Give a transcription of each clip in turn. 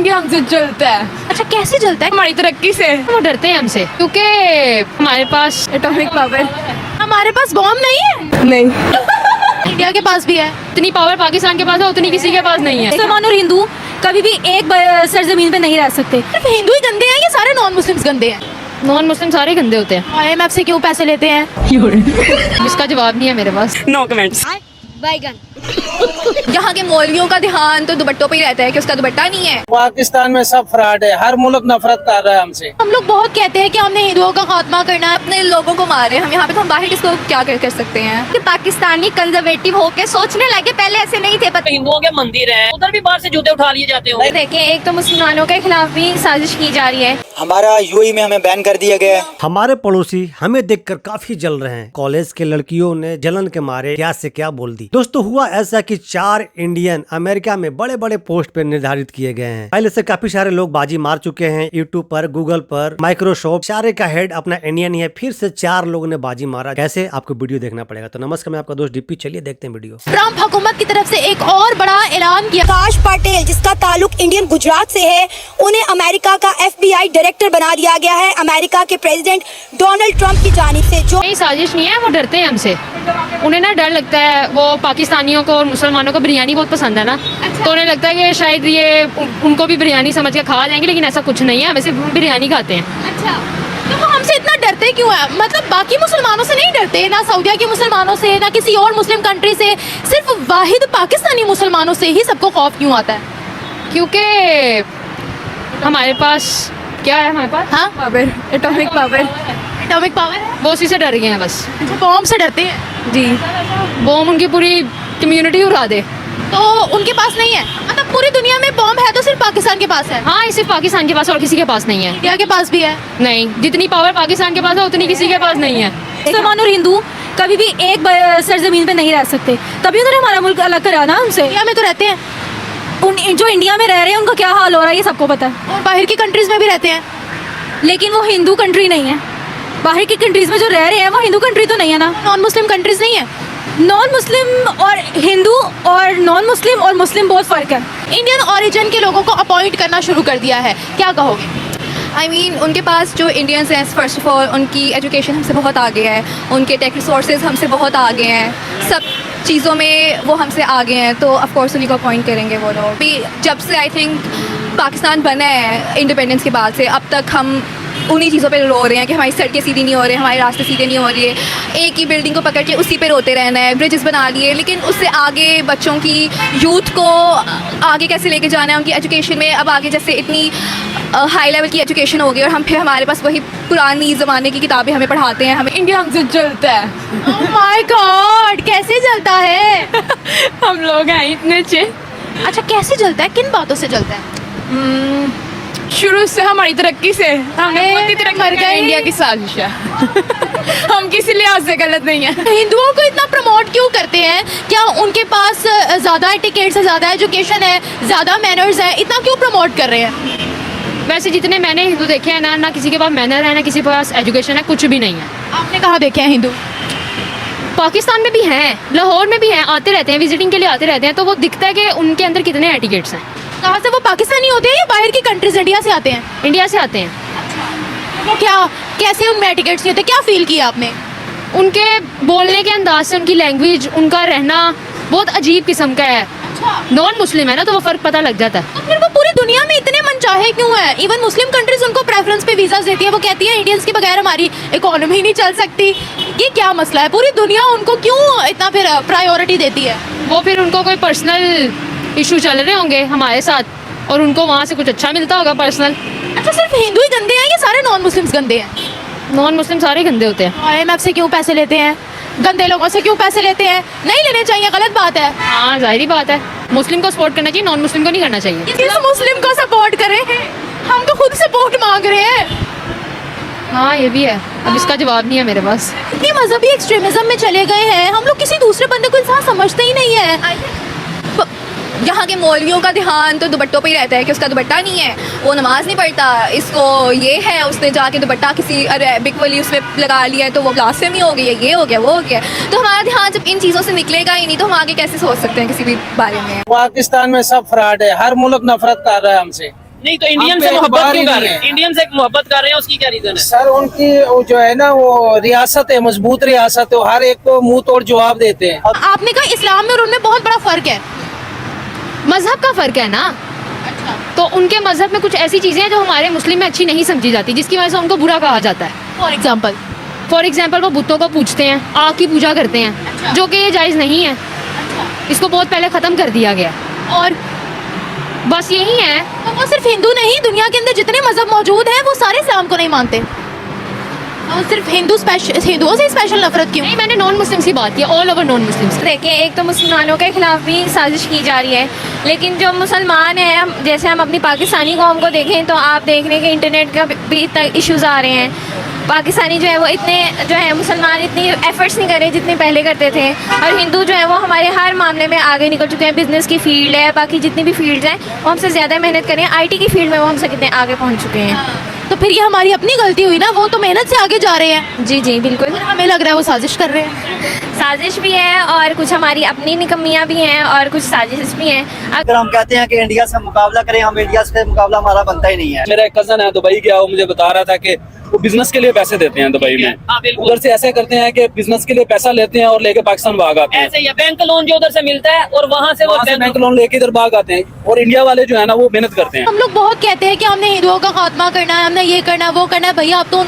India हमसे जलता है। अच्छा, कैसे जलता है? हमारी तरक्की से वो डरते हैं हमसे क्योंकि हमारे पास एटॉमिक पावर। हमारे पास बॉम्ब नहीं है। नहीं इंडिया के पास भी है। इतनी पावर पाकिस्तान के पास है उतनी किसी के पास नहीं है। मुसलमान और हिंदू कभी भी एक सरजमीन पे नहीं रह सकते। सिर्फ हिंदू ही गंदे हैं या सारे नॉन मुस्लिम्स गंदे हैं? नॉन मुस्लिम सारे गंदे होते हैं। IMF से क्यों पैसे लेते हैं? इसका जवाब नहीं है मेरे पास। No comments. बैगन। यहाँ के मौलवियों का ध्यान तो दुपट्टों पे ही रहता है कि उसका दुपट्टा नहीं है। पाकिस्तान में सब फ्रॉड है, हर मुल्क नफरत कर रहा है हमसे। हम लोग बहुत कहते हैं कि हमने हिंदुओं का खात्मा करना है, अपने लोगों को मारे हम यहाँ पे, तो हम बाहर किसको क्या कर सकते हैं? कि पाकिस्तानी कंजर्वेटिव होके सोचने लगे, पहले ऐसे नहीं थे। पता हिंदुओं के मंदिर है, उधर भी बाहर से जूते उठा लिए जाते हो। देखिए, एक तो मुसलमानों के खिलाफ भी साजिश की जा रही है। हमारा यूएई में हमें बैन कर दिया गया है। हमारे पड़ोसी हमें देखकर काफी जल रहे हैं। कॉलेज के लड़कियों ने जलन के मारे क्या से क्या बोल दी। दोस्तों, हुआ ऐसा कि 4 इंडियन अमेरिका में बड़े बड़े पोस्ट पे निर्धारित किए गए हैं। पहले से काफी सारे लोग बाजी मार चुके हैं। यूट्यूब पर, गूगल पर, माइक्रोसॉफ्ट, सारे का हेड अपना इंडियन ही है। फिर से 4 लोगों ने बाजी मारा। कैसे, आपको वीडियो देखना पड़ेगा। तो नमस्कार, मैं आपका दोस्त डीपी। चलिए देखते हैं वीडियो। ट्रम्प हुकूमत की तरफ से एक और बड़ा ऐलान किया। आकाश पटेल, जिसका ताल्लुक इंडियन गुजरात से है, उन्हें अमेरिका का FBI डायरेक्टर बना दिया गया है अमेरिका के प्रेसिडेंट डोनाल्ड ट्रंप की जानिब से। जो कोई साजिश नहीं है, वो डरते हैं हमसे। उन्हें ना डर लगता है, वो पाकिस्तानियों को और मुसलमानों को बिरयानी बहुत पसंद है ना, तो उन्हें लगता है कि शायद ये उनको भी बिरयानी समझ के खा जाएंगे, लेकिन ऐसा कुछ नहीं है। वैसे बिरयानी खाते हैं। अच्छा, तो वो हमसे इतना डरते क्यों है? मतलब बाकी मुसलमानों से नहीं डरते, ना सऊदिया के मुसलमानों से, ना किसी और मुस्लिम कंट्री से, सिर्फ वाहिद पाकिस्तानी मुसलमानों से ही सबको खौफ क्यों आता है? क्योंकि हमारे पास क्या है, हमारे पास हाँ, power, atomic power. Atomic power, वो उसी से डर गए हैं बस। अच्छा, बॉम्ब से डरते हैं जी। बॉम्ब उनकी पूरी कम्युनिटी उड़ा दे तो उनके पास नहीं है? मतलब पूरी दुनिया में बॉम्ब है तो सिर्फ पाकिस्तान के पास है? हाँ, ये सिर्फ पाकिस्तान के पास और किसी के पास नहीं है। इंडिया के पास भी है? नहीं, जितनी पावर पाकिस्तान के पास है उतनी किसी के पास नहीं है। मुसलमान और हिंदू कभी भी एक सरजमीन पे नहीं रह सकते, तभी उन्होंने हमारा मुल्क अलग करा ना हमसे। इंडिया में तो रहते हैं, जो इंडिया में रह रहे हैं उनका क्या हाल हो रहा है ये सबको पता है। और बाहर की कंट्रीज में भी रहते हैं, लेकिन वो हिंदू कंट्री नहीं है। बाहर की कंट्रीज में जो रह रहे हैं वो हिंदू कंट्री तो नहीं है ना, नॉन मुस्लिम कंट्रीज नहीं है। नॉन मुस्लिम और हिंदू और नॉन मुस्लिम और मुस्लिम बहुत फ़र्क है। इंडियन ओरिजिन के लोगों को अपॉइंट करना शुरू कर दिया है, क्या कहोगे? I mean, उनके पास जो इंडियंस हैं, फर्स्ट ऑफ ऑल उनकी एजुकेशन हमसे बहुत आगे है, उनके टेक रिसोर्सेज हमसे बहुत आगे हैं, सब चीज़ों में वो हमसे आगे हैं, तो ऑफ कोर्स उन्हीं को अपॉइंट करेंगे वो लोग भी। जब से आई थिंक पाकिस्तान बना है इंडिपेंडेंस के बाद से, अब तक हम उन्हीं चीज़ों पे रो रहे हैं कि हमारी सड़कें सीधी नहीं हो रही, हमारे रास्ते सीधे नहीं हो रही है। एक ही बिल्डिंग को पकड़ के उसी पे रोते रहना है। ब्रिजेस बना लिए, लेकिन उससे आगे बच्चों की, यूथ को आगे कैसे लेके जाना है उनकी एजुकेशन में। अब आगे जैसे इतनी हाई लेवल की एजुकेशन हो गई और हम फिर हमारे पास वही पुरानी ज़माने की किताबें हमें पढ़ाते हैं। हमें इंडिया हमसे जलता है। ओह माय गॉड, कैसे जलता है? हम लोग हैं इतने अच्छे। अच्छा, कैसे जलता है? किन बातों से जलता है? शुरू से हमारी तरक्की से हमने बहुत ही तरक्की मर की गए। है, इंडिया की साजिश है। हम किसी लिहाज से गलत नहीं है। हिंदुओं को इतना प्रमोट क्यों करते हैं? क्या उनके पास ज़्यादा टिकट्स है, ज़्यादा एजुकेशन है, ज़्यादा मैनर्स है, इतना क्यों प्रमोट कर रहे हैं? वैसे जितने मैंने हिंदू देखे हैं ना किसी के पास मैनर है, ना किसी के पास एजुकेशन है, कुछ भी नहीं है। आपने कहाँ देखे हैं हिंदू? पाकिस्तान में भी हैं, लाहौर में भी हैं, आते रहते हैं, विजिटिंग के लिए आते रहते हैं, तो वो दिखता है कि उनके अंदर कितने एटिकेट्स हैं। कहाँ से? वो पाकिस्तानी होते हैं या बाहर की कंट्रीज, इंडिया से आते हैं? इंडिया से आते हैं। वो क्या, कैसे उनमें एटिकेट्स नहीं होते? क्या फील किया आपने? उनके बोलने के अंदाज से, उनकी लैंग्वेज, उनका रहना बहुत अजीब किस्म का है। नॉन मुस्लिम है ना, तो वो फ़र्क पता लग जाता है। तो फिर वो पूरी दुनिया में इतने मनचाहे क्यों है? इवन मुस्लिम कंट्रीज उनको प्रेफरेंस पे वीज़ा देती है, वो कहती है इंडियंस के बगैर हमारी इकोनॉमी नहीं चल सकती। ये क्या मसला है? पूरी दुनिया उनको क्यों इतना फिर प्रायोरिटी देती है? वो फिर उनको कोई पर्सनल इशू चल रहे होंगे हमारे साथ, और उनको वहाँ से कुछ अच्छा मिलता होगा पर्सनल। अच्छा, सिर्फ हिंदू ही गंदे हैं या सारे नॉन मुस्लिम्स गंदे हैं? नॉन मुस्लिम सारे गंदे होते हैं। IMF से क्यों पैसे लेते हैं? गंदे लोगों से क्यों पैसे लेते हैं? नहीं लेने चाहिए, गलत बात है। हाँ, जाहिर बात है, मुस्लिम को सपोर्ट करना चाहिए, नॉन मुस्लिम को नहीं करना चाहिए। किस मुस्लिम को सपोर्ट करें? हम तो खुद सपोर्ट मांग रहे हैं। हाँ, ये भी है। अब इसका जवाब नहीं है मेरे पास। इतनी मजहबी एक्सट्रीमिज्म में चले गए हैं हम लोग, किसी दूसरे बंदे को इंसान समझते ही नहीं है। यहाँ के मौलवियों का ध्यान तो दुपट्टों पे ही रहता है कि उसका दुपट्टा नहीं है, वो नमाज नहीं पढ़ता, इसको ये है, उसने जाके दुपट्टा किसी अरेबिक वाली उसमें लगा लिया है तो वो ब्लास्फेमी हो गई है, ये हो गया, वो हो गया। तो हमारा ध्यान जब इन चीज़ों से निकलेगा ही नहीं तो हम आगे कैसे सोच सकते हैं किसी भी बारे में? पाकिस्तान में सब फ्रॉड है, हर मुल्क नफरत कर रहा है हमसे। नहीं तो इंडियन हम से पे मोहब्बत एतबार क्यों ही कर नहीं रहे हैं? है। इंडियन से मोहब्बत कर रहे हैं, उसकी क्या रीजन है? सर उनकी वो जो है ना वो रियासत है, मजबूत रियासत है, वो हर एक को मुंह तोड़ जवाब देते हैं। आपने कहा इस्लाम में और उनमें बहुत बड़ा फर्क है। मजहब का फ़र्क है ना। तो उनके मजहब में कुछ ऐसी चीज़ें हैं जो हमारे मुस्लिम में अच्छी नहीं समझी जाती, जिसकी वजह से उनको बुरा कहा जाता है। फॉर एग्जाम्पल वो बुतों को पूजते हैं, आग की पूजा करते हैं, जो कि ये जायज़ नहीं है। इसको बहुत पहले ख़त्म कर दिया गया और बस यही है। तो वो सिर्फ हिंदू नहीं, दुनिया के अंदर जितने मजहब मौजूद हैं वो सारे इस्लाम को नहीं मानते। और सिर्फ हिंदुओं से स्पेशल नफरत क्यों? नहीं, मैंने नॉन मुस्लिम्स की बात की, ऑल ओवर नॉन मुस्लिम्स। देखिए, एक तो मुसलमानों के खिलाफ भी साजिश की जा रही है, लेकिन जो मुसलमान हैं, जैसे हम अपनी पाकिस्तानी कौम को देखें तो आप देख रहे हैं कि इंटरनेट का भी इतना इश्यूज आ रहे हैं। पाकिस्तानी जो है वो इतने जो है मुसलमान इतनी एफर्ट्स नहीं कर रहे जितने पहले करते थे, और हिंदू जो है वो हमारे हर मामले में आगे निकल चुके हैं। बिजनेस की फील्ड है, बाकी जितनी भी फील्ड्स हैं वो हमसे ज़्यादा मेहनत कर रहे हैं। IT की फील्ड में वो हमसे कितने आगे पहुँच चुके हैं। तो फिर ये हमारी अपनी गलती हुई ना, वो तो मेहनत से आगे जा रहे हैं। जी जी बिल्कुल, हमें लग रहा है वो साजिश कर रहे हैं। साजिश भी है और कुछ हमारी अपनी निकम्मियाँ भी हैं और कुछ साजिश भी हैं। अगर हम कहते हैं कि इंडिया से मुकाबला करें, हम इंडिया से मुकाबला हमारा बनता ही नहीं है। मेरा एक कजन है दुबई गया, वो मुझे बता रहा था कि वो बिजनेस के लिए पैसे देते हैं दुबई में। हाँ, बिल्कुल। उधर से ऐसे करते हैं कि बिजनेस के लिए पैसा लेते हैं और लेके पाकिस्तान भाग आते हैं। ऐसे ही है, बैंक लोन जो उधर से मिलता है और वहाँ से वो वहाँ से बैंक लोन लेके इधर भाग आते हैं, और इंडिया वाले जो है ना वो मेहनत करते हैं। हम लोग बहुत कहते हैं कि हमने हिंदुओं का खात्मा करना है, हमने ये करना है, वो करना है। भैया आप तो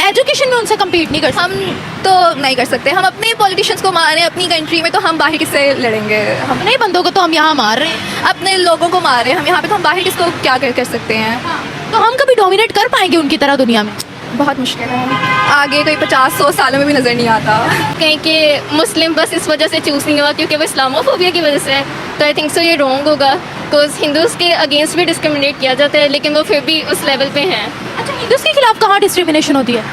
एजुकेशन में उनसे कम्पीट नहीं कर सकते। हम तो नहीं कर सकते। हम अपने पॉलिटिशियंस को मारे अपनी कंट्री में, तो हम बाहर किससे लड़ेंगे? हम अपने बंदों को तो हम यहाँ मार रहे हैं, अपने लोगों को मार रहे हैं हम यहाँ पे, तो हम बाहर किसको क्या कर सकते हैं? तो हम कभी डोमिनेट कर पाएंगे उनकी तरह दुनिया में? बहुत मुश्किल है। आगे कोई 50-100 सालों में भी नज़र नहीं आता। कहीं कि मुस्लिम बस इस वजह से चूज़ नहीं हुआ क्योंकि वो इस्लामोफोबिया की वजह से है, तो आई थिंक सो ये रॉन्ग होगा। बिकॉज हिंदूज़ के अगेंस्ट भी डिस्क्रिमिनेट किया जाता है, लेकिन वो फिर भी उस लेवल पे हैं। अच्छा, हिंदूज के खिलाफ कहाँ डिस्क्रिमिनेशन होती है?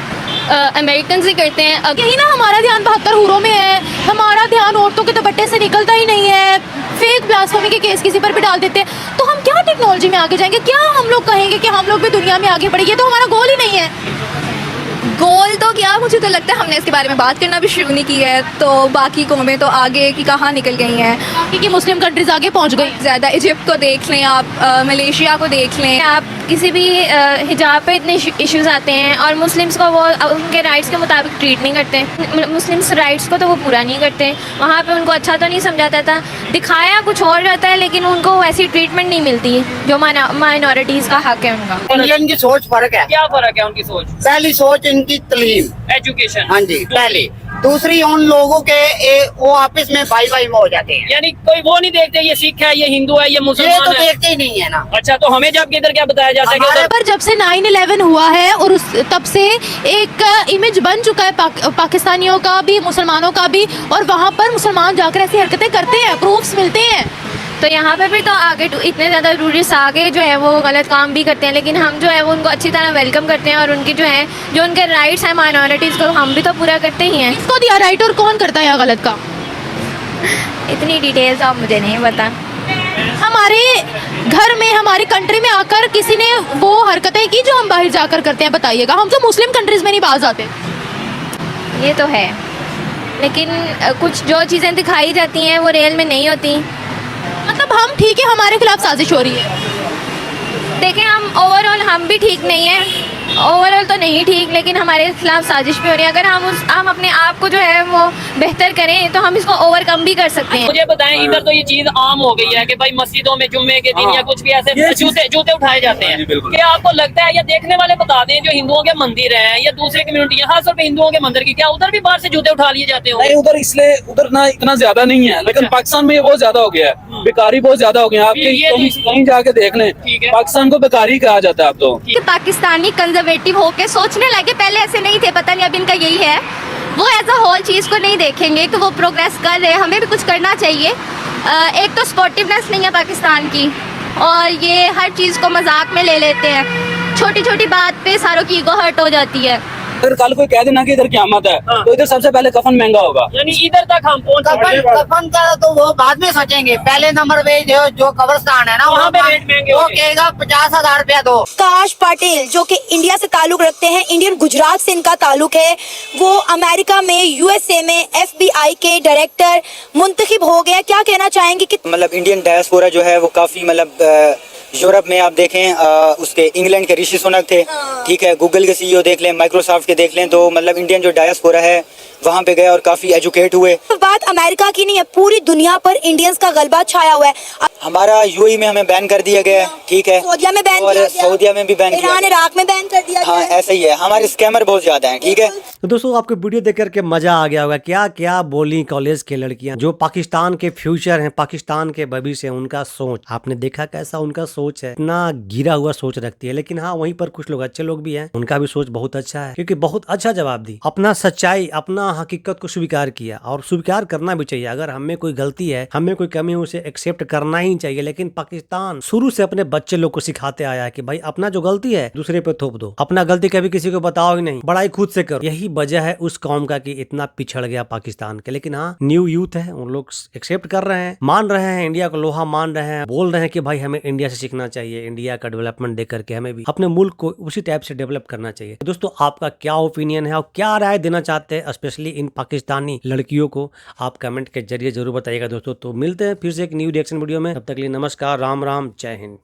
अमेरिकन ही करते हैं। अब यही ना, हमारा ध्यान 72 हूरों में है, हमारा ध्यान औरतों के दुपट्टे से निकलता ही नहीं है, फेक ब्लास्फेमी के केस किसी पर भी डाल देते हैं। तो हम क्या टेक्नोलॉजी में आगे जाएंगे? क्या हम लोग कहेंगे कि हम लोग भी दुनिया में आगे बढ़े? ये तो हमारा गोल ही नहीं है। गोल तो क्या, मुझे तो लगता है हमने इसके बारे में बात करना भी शुरू नहीं की है, तो बाकी कौमें तो आगे की कहाँ निकल गई हैं। क्योंकि मुस्लिम कंट्रीज आगे पहुंच गई। ज़्यादा इजिप्ट को देख लें आप, मलेशिया को देख लें आप, किसी भी हिजाब पे इतने इश्यूज आते हैं और मुस्लिम्स को वो उनके राइट्स के मुताबिक ट्रीट नहीं करते। मुस्लिम्स राइट्स को तो वो पूरा नहीं करते। वहाँ पे उनको अच्छा तो नहीं समझाता था, दिखाया कुछ और जाता है, लेकिन उनको वैसी ट्रीटमेंट नहीं मिलती जो माइनॉरिटीज़ का हक है उनका। इंडियन की सोच फर्क है। क्या फर्क है उनकी सोच? पहली सोच इनकी तलीम, एजुकेशन। हाँ जी पहली। दूसरी उन लोगों के वो आपस में भाई भाई में हो जाते हैं। यानी कोई वो नहीं देखते ये सिख है, ये हिंदू है, ये ये मुसलमान तो है। देखते ही नहीं है ना। अच्छा, तो हमें जब इधर क्या बताया जाता है कि हमारे उधर- पर जब से 9/11 हुआ है और तब से एक इमेज बन चुका है पाकिस्तानियों का भी, मुसलमानों का भी, और वहाँ पर मुसलमान जाकर ऐसी हरकतें करते हैं, प्रूफ्स मिलते हैं। तो यहाँ पे भी तो आगे इतने ज़्यादा टूरिस्ट आगे जो है वो गलत काम भी करते हैं, लेकिन हम जो है वो उनको अच्छी तरह वेलकम करते हैं और उनकी जो है जो उनके राइट्स हैं माइनॉरिटीज़ को हम भी तो पूरा करते ही हैं। किसको दिया राइट और कौन करता है यहाँ गलत काम? इतनी डिटेल्स आप मुझे नहीं पता। हमारे घर में, हमारी कंट्री में आकर किसी ने वो हरकतें की जो हम बाहर जाकर करते हैं? बताइएगा। हम तो मुस्लिम कंट्रीज में नहीं बाज आते। ये तो है, लेकिन कुछ जो चीज़ें दिखाई जाती हैं वो रियल में नहीं होती। मतलब हम ठीक है, हमारे खिलाफ साजिश हो रही है। देखें, हम ओवरऑल हम भी ठीक नहीं हैं, ओवरऑल तो नहीं ठीक, लेकिन हमारे खिलाफ साजिश भी हो रही है। अगर हम अपने आप को जो है वो बेहतर करें तो हम इसको ओवरकम भी कर सकते हैं। मुझे बताएं, इधर तो ये चीज आम हो गई है कि भाई मस्जिदों में जुम्मे के दिन या कुछ भी ऐसे जूते उठाए जाते हैं। क्या आपको लगता है, या देखने वाले बता दें जो हिंदुओं के मंदिर हैं या दूसरे कम्युनिटी है, खासतौर पे हिंदुओं के मंदिर की, क्या उधर भी बाहर से जूते उठा लिए जाते हो? नहीं, उधर इसलिए उधर ना इतना ज्यादा नहीं है, लेकिन पाकिस्तान में ये बहुत ज्यादा हो गया है। बेकारी बहुत ज्यादा हो गया है। आप कहीं जाके देख लें, पाकिस्तान को बेकारी कहा जाता है अब तो। कि पाकिस्तानी कंजर्वेटिव होके सोचने लगे, पहले ऐसे नहीं थे, पता नहीं अब इनका यही है। वो एज अ होल चीज़ को नहीं देखेंगे कि वो प्रोग्रेस कर रहे हैं, हमें भी कुछ करना चाहिए। एक तो स्पोर्टिवनेस नहीं है पाकिस्तान की, और ये हर चीज़ को मजाक में ले लेते हैं। छोटी छोटी बात पे सारों की ईगो हर्ट हो जाती है। अगर कल कोई कह देना कि इधर क़यामत है, तो इधर सबसे पहले कफन महंगा होगा। यानी इधर तक हम पहुंच कफन का तो वो बाद में सोचेंगे। पहले नंबर पे जो कब्रिस्तान है ना, वहाँ पे रेट महंगे वो होंगे। कहेगा 50,000 रुपया दो। काश पाटिल जो कि इंडिया से ताल्लुक रखते हैं, इंडियन गुजरात से इनका ताल्लुक है, वो अमेरिका में USA में FBI के डायरेक्टर मुंतखब हो गए। क्या कहना चाहेंगे कि मतलब इंडियन डायस्पोरा जो है वो काफ़ी मतलब यूरोप में आप देखें उसके इंग्लैंड के ऋषि सुनक थे, ठीक है, गूगल के सीईओ देख लें, माइक्रोसॉफ्ट के देख लें, तो मतलब इंडियन जो डायस्पोरा है वहाँ पे गए और काफी एजुकेट हुए। बात अमेरिका की नहीं है, पूरी दुनिया पर इंडियंस का गलबा छाया हुआ है। हमारा यूएई में हमें बैन कर दिया गया है, ठीक है, सऊदिया में बैन और किया गया, सऊदिया में भी बैन किया ईरान गया। इराक में बैन कर दिया हाँ गया। ऐसा ही है, हमारे स्कैमर बहुत ज्यादा हैं, ठीक है। तो दोस्तों आपको वीडियो देख करके मजा आ गया होगा, क्या क्या बोली कॉलेज के लड़कियां जो पाकिस्तान के फ्यूचर हैं, पाकिस्तान के भविष्य है, उनका सोच आपने देखा कैसा उनका सोच है, इतना गिरा हुआ सोच रखती है। लेकिन हाँ वहीं पर कुछ लोग अच्छे लोग भी हैं, उनका भी सोच बहुत अच्छा है, क्योंकि बहुत अच्छा जवाब दी, अपना सच्चाई अपना हकीकत को स्वीकार किया, और स्वीकार करना भी चाहिए। अगर हमें कोई गलती है, हमें कोई कमी है, उसे एक्सेप्ट करना ही चाहिए। लेकिन पाकिस्तान शुरू से अपने बच्चे लोग को सिखाते आया है कि भाई अपना जो गलती है दूसरे पे थोप दो, अपना गलती कभी किसी को बताओ ही नहीं, बड़ाई खुद से करो। यही वजह है उस कौम का कि इतना पिछड़ गया पाकिस्तान के। लेकिन हाँ न्यू यूथ है, उन लोग एक्सेप्ट कर रहे हैं, मान रहे हैं, इंडिया को लोहा मान रहे हैं, बोल रहे हैं कि भाई हमें इंडिया से सीखना चाहिए, इंडिया का डेवलपमेंट देख करके हमें भी अपने मुल्क को उसी टाइप से डेवलप करना चाहिए। तो दोस्तों आपका क्या ओपिनियन है और क्या राय देना चाहते हैं स्पेशली इन पाकिस्तानी लड़कियों को, आप कमेंट के जरिए जरूर बताइएगा दोस्तों। तो मिलते हैं फिर से एक न्यू रिएक्शन वीडियो में, तब तक के लिए नमस्कार, राम राम, जय हिंद।